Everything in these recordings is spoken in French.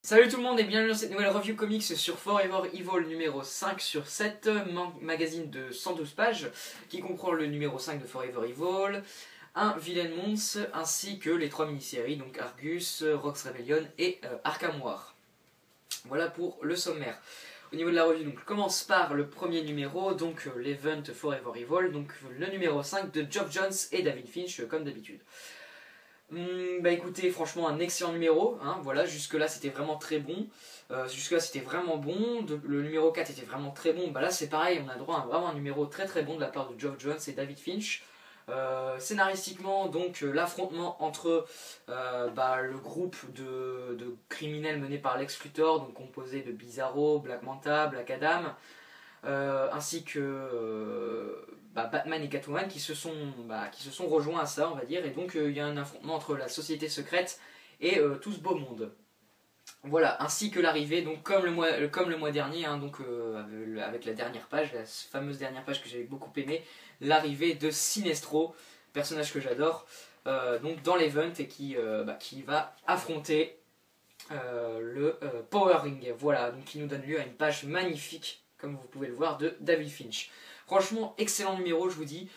Salut tout le monde et bienvenue dans cette nouvelle review comics sur Forever Evil numéro 5 sur 7, magazine de 112 pages qui comprend le numéro 5 de Forever Evil, un Villain Mons ainsi que les 3 mini-séries, donc Argus, Rogues Rebellion et Arkham War. Voilà pour le sommaire. Au niveau de la revue, donc, je commence par le premier numéro, donc l'event Forever Evil, donc le numéro 5 de Geoff Johns et David Finch comme d'habitude. Bah écoutez, franchement un excellent numéro, hein, voilà, jusque là c'était vraiment très bon, le numéro 4 était vraiment très bon, bah là c'est pareil, on a droit à vraiment un numéro très très bon de la part de Geoff Johns et David Finch. Scénaristiquement, donc l'affrontement entre le groupe de criminels mené par Lex Luthor, donc composé de Bizarro, Black Manta, Black Adam, ainsi que Batman et Catwoman qui se sont rejoints à ça, on va dire, et donc il y a un affrontement entre la société secrète et tout ce beau monde. Voilà, ainsi que l'arrivée, donc comme le mois dernier, hein, donc avec la dernière page, la fameuse dernière page que j'avais beaucoup aimée, l'arrivée de Sinestro, personnage que j'adore, donc dans l'event et qui va affronter le Power Ring. Voilà, donc qui nous donne lieu à une page magnifique, comme vous pouvez le voir, de David Finch. Franchement, excellent numéro, je vous dis,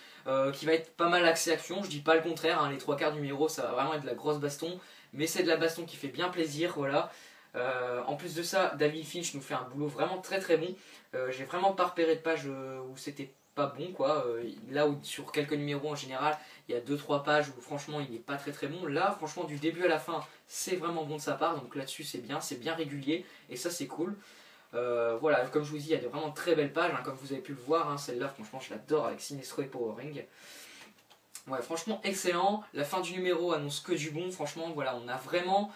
qui va être pas mal axé action, je dis pas le contraire, hein, les 3/4 du numéro ça va vraiment être de la grosse baston, mais c'est de la baston qui fait bien plaisir, voilà. En plus de ça, David Finch nous fait un boulot vraiment très très bon. J'ai vraiment pas repéré de page où c'était pas bon, quoi. Là où sur quelques numéros en général, il y a 2-3 pages où franchement il n'est pas très très bon. Là, franchement, du début à la fin, c'est vraiment bon de sa part. Donc là-dessus, c'est bien régulier et ça c'est cool. Voilà, comme je vous dis, il y a de vraiment très belles pages, hein, comme vous avez pu le voir. Hein, celle-là, franchement, je l'adore avec Sinestro et Power Ring. Ouais, franchement, excellent. La fin du numéro annonce que du bon. Franchement, voilà, on a vraiment.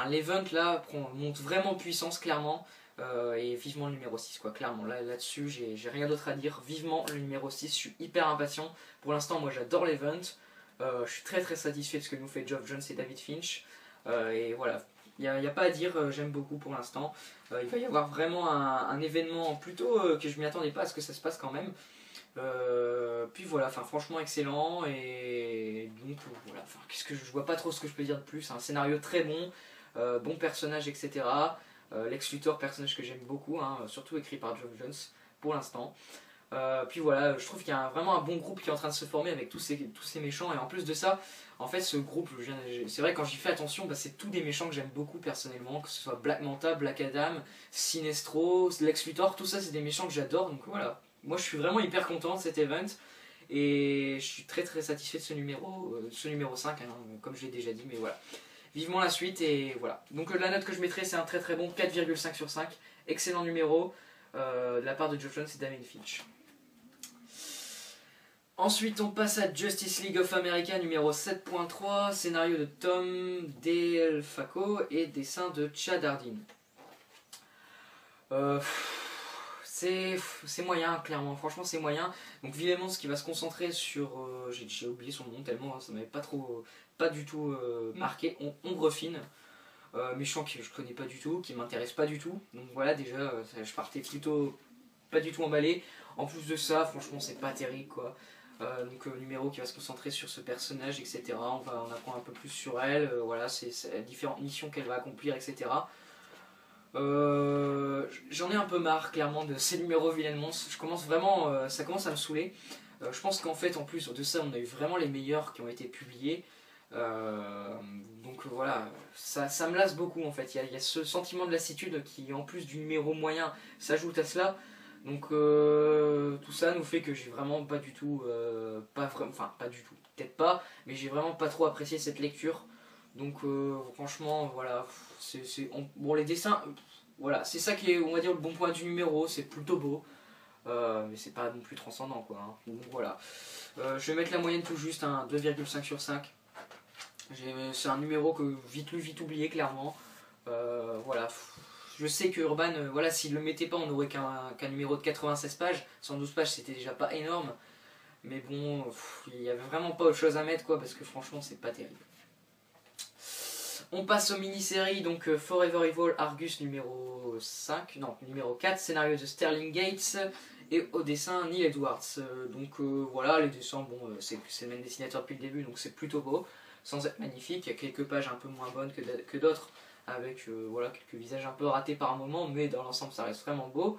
L'event là monte vraiment en puissance, clairement. Et vivement le numéro 6, quoi, clairement. Là-dessus, j'ai rien d'autre à dire. Vivement le numéro 6, je suis hyper impatient. Pour l'instant, moi j'adore l'event. Je suis très très satisfait de ce que nous fait Geoff Johns et David Finch. Et voilà, il n'y a pas à dire, j'aime beaucoup pour l'instant. Il va y avoir vraiment un événement plutôt que je m'y attendais pas à ce que ça se passe quand même. Puis voilà, franchement excellent, et donc voilà, je vois pas trop ce que je peux dire de plus. Un scénario très bon, bon personnage, etc. Lex Luthor, personnage que j'aime beaucoup, hein, surtout écrit par Geoff Johns pour l'instant. Puis voilà, je trouve qu'il y a vraiment un bon groupe qui est en train de se former avec tous ces méchants, et en plus de ça, en fait ce groupe, c'est vrai quand j'y fais attention, c'est tous des méchants que j'aime beaucoup personnellement, que ce soit Black Manta, Black Adam, Sinestro, Lex Luthor, tout ça c'est des méchants que j'adore, donc voilà. Moi je suis vraiment hyper content de cet event et je suis très très satisfait de ce numéro 5, hein, comme je l'ai déjà dit, mais voilà. Vivement la suite, et voilà. Donc la note que je mettrai, c'est un très très bon 4,5 sur 5, excellent numéro de la part de Geoff Johns et David Finch. Ensuite on passe à Justice League of America numéro 7.3, scénario de Tom DeFalco et dessin de Chad Hardin. C'est moyen, clairement, franchement c'est moyen. Donc Villain qui va se concentrer sur, j'ai oublié son nom tellement, hein, ça m'avait pas du tout marqué, Ombre Fine, méchant que je connais pas du tout, qui m'intéresse pas du tout. Donc voilà, déjà je partais plutôt pas du tout emballé. En plus de ça, franchement c'est pas terrible, quoi. Numéro qui va se concentrer sur ce personnage, etc. On apprend un peu plus sur elle, voilà, c'est les différentes missions qu'elle va accomplir, etc. J'en ai un peu marre, clairement, de ces numéros Villain Mons. Ça commence à me saouler. Je pense qu'en fait, en plus de ça, on a eu vraiment les meilleurs qui ont été publiés. Voilà, ça me lasse beaucoup en fait. Il y a ce sentiment de lassitude qui, en plus du numéro moyen, s'ajoute à cela. Donc tout ça nous fait que j'ai vraiment pas du tout, pas du tout, peut-être pas, mais j'ai vraiment pas trop apprécié cette lecture. Donc franchement, voilà, bon, les dessins, voilà, c'est ça qui est, on va dire, le bon point du numéro, c'est plutôt beau, mais c'est pas non plus transcendant, quoi, hein. Donc voilà, je vais mettre la moyenne tout juste, un 2,5 sur 5. C'est un numéro que vite lu, vite oublié, clairement. Voilà, je sais que Urban, voilà, s'il le mettait pas, on n'aurait qu'un numéro de 96 pages, 112 pages c'était déjà pas énorme, mais bon, il y avait vraiment pas autre chose à mettre, quoi, parce que franchement c'est pas terrible. On passe aux mini-séries, donc Forever Evil Argus numéro 5, non, numéro 4, scénario de Sterling Gates, et au dessin Neil Edwards. Voilà, les dessins, bon, c'est le même dessinateur depuis le début, donc c'est plutôt beau, sans être magnifique. Il y a quelques pages un peu moins bonnes que d'autres, avec voilà, quelques visages un peu ratés par moment, mais dans l'ensemble ça reste vraiment beau.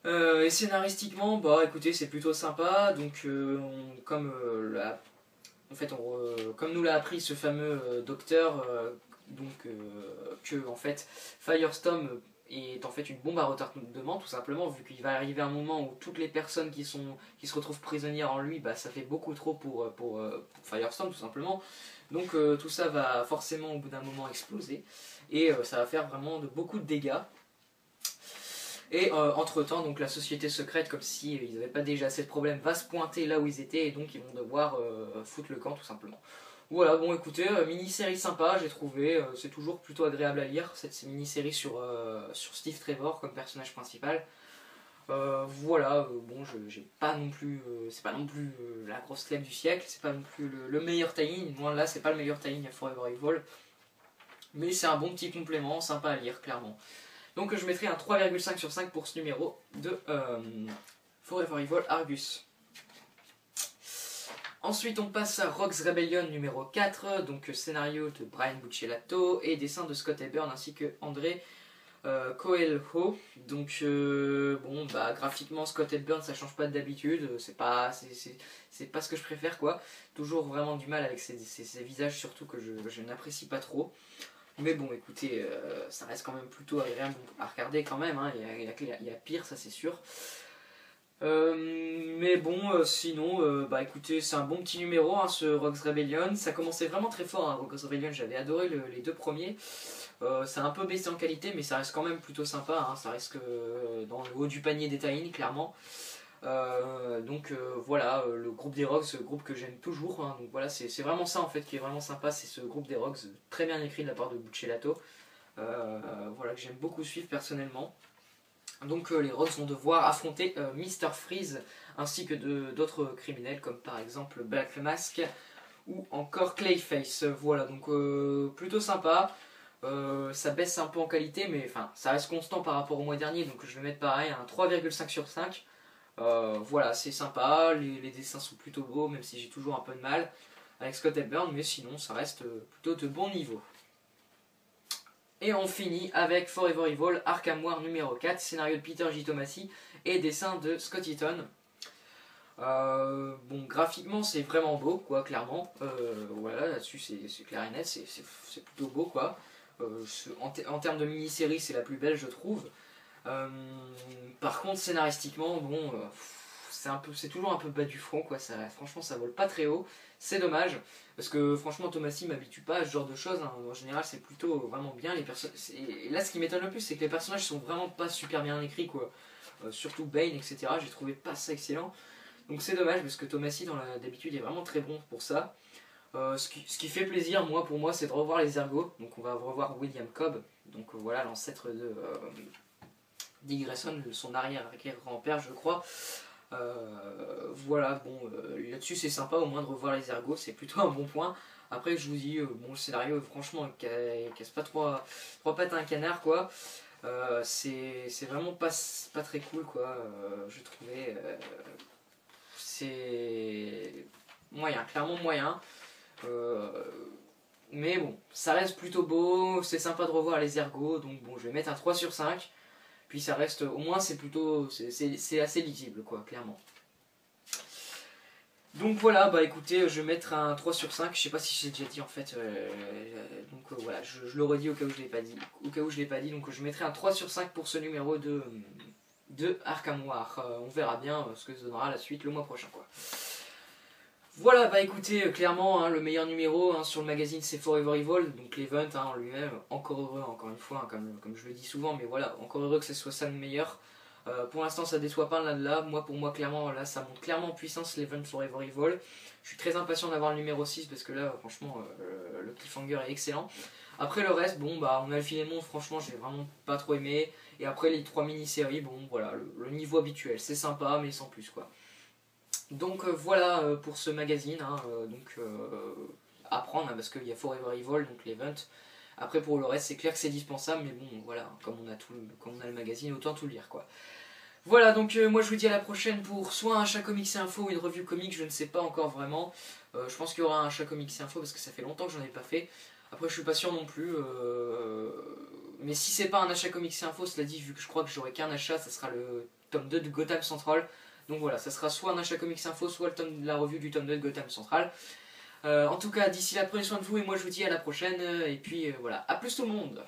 Et scénaristiquement, bah écoutez, c'est plutôt sympa, donc comme, comme nous l'a appris ce fameux docteur, que en fait Firestorm est en fait une bombe à retardement tout simplement, vu qu'il va arriver un moment où toutes les personnes qui se retrouvent prisonnières en lui, bah ça fait beaucoup trop pour Firestorm tout simplement. Donc tout ça va forcément au bout d'un moment exploser, et ça va faire vraiment beaucoup de dégâts. Et entre temps, donc la société secrète, comme si ils n'avaient pas déjà assez de problèmes, va se pointer là où ils étaient, et donc ils vont devoir foutre le camp tout simplement. Voilà, bon écoutez, mini-série sympa, j'ai trouvé, c'est toujours plutôt agréable à lire, cette mini-série sur Steve Trevor comme personnage principal. Voilà, bon, j'ai pas non plus, c'est pas non plus la grosse claque du siècle, c'est pas non plus le meilleur tie-in, loin de là, c'est pas le meilleur tie-in à Forever Evil, mais c'est un bon petit complément, sympa à lire, clairement. Donc je mettrai un 3,5 sur 5 pour ce numéro de Forever Evil Argus. Ensuite on passe à Rogues Rebellion numéro 4, donc scénario de Brian Buccellato et dessin de Scott Eburn ainsi que André Coelho. Donc bon bah graphiquement Scott Eburn ça change pas d'habitude, c'est pas ce que je préfère quoi. Toujours vraiment du mal avec ces visages surtout que je n'apprécie pas trop. Mais bon, écoutez, ça reste quand même plutôt agréable à regarder quand même, hein. Il y a pire, ça c'est sûr. Mais bon, sinon, bah écoutez, c'est un bon petit numéro, hein, ce Rogues Rebellion. Ça commençait vraiment très fort, hein, Rogues Rebellion, j'avais adoré les deux premiers. Ça a un peu baissé en qualité, mais ça reste quand même plutôt sympa, hein, ça reste que dans le haut du panier des tie-in, clairement. Donc voilà, le groupe des Rogues, ce groupe que j'aime toujours, hein, donc voilà, c'est vraiment ça en fait qui est vraiment sympa, c'est ce groupe des Rogues, très bien écrit de la part de Buccellato, voilà, que j'aime beaucoup suivre personnellement. Donc les Rogues vont devoir affronter Mr. Freeze ainsi que d'autres criminels comme par exemple Black Mask ou encore Clayface. Voilà, donc plutôt sympa. Ça baisse un peu en qualité, mais enfin ça reste constant par rapport au mois dernier, donc je vais mettre pareil un 3,5 sur 5. Voilà, c'est sympa, les dessins sont plutôt beaux, même si j'ai toujours un peu de mal avec Scott Eburn, mais sinon ça reste plutôt de bon niveau. Et on finit avec Forever Evil Arkham War numéro 4, scénario de Peter J. Tomasi et dessin de Scott Eaton. Bon, graphiquement c'est vraiment beau, quoi, clairement. Voilà, là-dessus c'est clair et net, c'est plutôt beau, quoi. En termes de mini-série, c'est la plus belle, je trouve. Par contre, scénaristiquement, bon, c'est toujours un peu bas du front, quoi. Franchement, ça vole pas très haut. C'est dommage, parce que franchement, Tomasi m'habitue pas à ce genre de choses, hein. En général, c'est plutôt vraiment bien. Et là, ce qui m'étonne le plus, c'est que les personnages sont vraiment pas super bien écrits, quoi. Surtout Bane, etc. J'ai trouvé pas ça excellent. Donc c'est dommage, parce que Tomasi, d'habitude, est vraiment très bon pour ça. Ce qui fait plaisir, pour moi, c'est de revoir les ergots. Donc on va revoir William Cobb, donc voilà, l'ancêtre de Dick Grayson, son arrière-grand-père, je crois. Voilà, bon, là-dessus c'est sympa au moins de revoir les ergots, c'est plutôt un bon point. Après, je vous dis, bon, le scénario, franchement, il casse pas trois pattes à un canard, quoi. C'est vraiment pas très cool, quoi. Je trouvais. C'est moyen, clairement moyen. Mais bon, ça reste plutôt beau, c'est sympa de revoir les ergots, donc bon, je vais mettre un 3 sur 5. Puis ça reste, au moins c'est assez lisible, quoi, clairement. Donc voilà, bah écoutez, je vais mettre un 3 sur 5, je sais pas si j'ai déjà dit en fait, donc voilà, je le redis au cas où je l'ai pas dit, donc je mettrai un 3 sur 5 pour ce numéro de Arkham War. On verra bien ce que ça donnera la suite le mois prochain, quoi. Voilà, bah écoutez, clairement, hein, le meilleur numéro, hein, sur le magazine c'est Forever Evil, donc l'event, hein, en lui-même, encore heureux, encore une fois, hein, comme je le dis souvent, mais voilà, encore heureux que ce soit ça le meilleur. Pour l'instant ça déçoit pas là de là, pour moi clairement, là ça monte clairement en puissance l'event Forever Evil. Je suis très impatient d'avoir le numéro 6 parce que là, franchement, le cliffhanger est excellent. Après le reste, bon, bah on a le Filémon, franchement j'ai vraiment pas trop aimé, et après les 3 mini-séries, bon voilà, le niveau habituel, c'est sympa, mais sans plus, quoi. Donc voilà pour ce magazine, hein, à prendre, hein, parce qu'il y a Forever Evil, donc l'event. Après pour le reste c'est clair que c'est dispensable, mais bon voilà, comme on a le magazine, autant tout lire, quoi. Voilà, donc moi je vous dis à la prochaine pour soit un chat comics et info ou une revue comics, je ne sais pas encore vraiment. Je pense qu'il y aura un chat comics et info parce que ça fait longtemps que j'en ai pas fait. Après je suis pas sûr non plus. Mais si c'est pas un achat Comics Info, cela dit, vu que je crois que j'aurai qu'un achat, ça sera le tome 2 de Gotham Central. Donc voilà, ça sera soit un achat Comics Info, soit la revue du tome 2 de Gotham Central. En tout cas, d'ici là, prenez soin de vous et moi je vous dis à la prochaine. Et puis voilà, à plus tout le monde!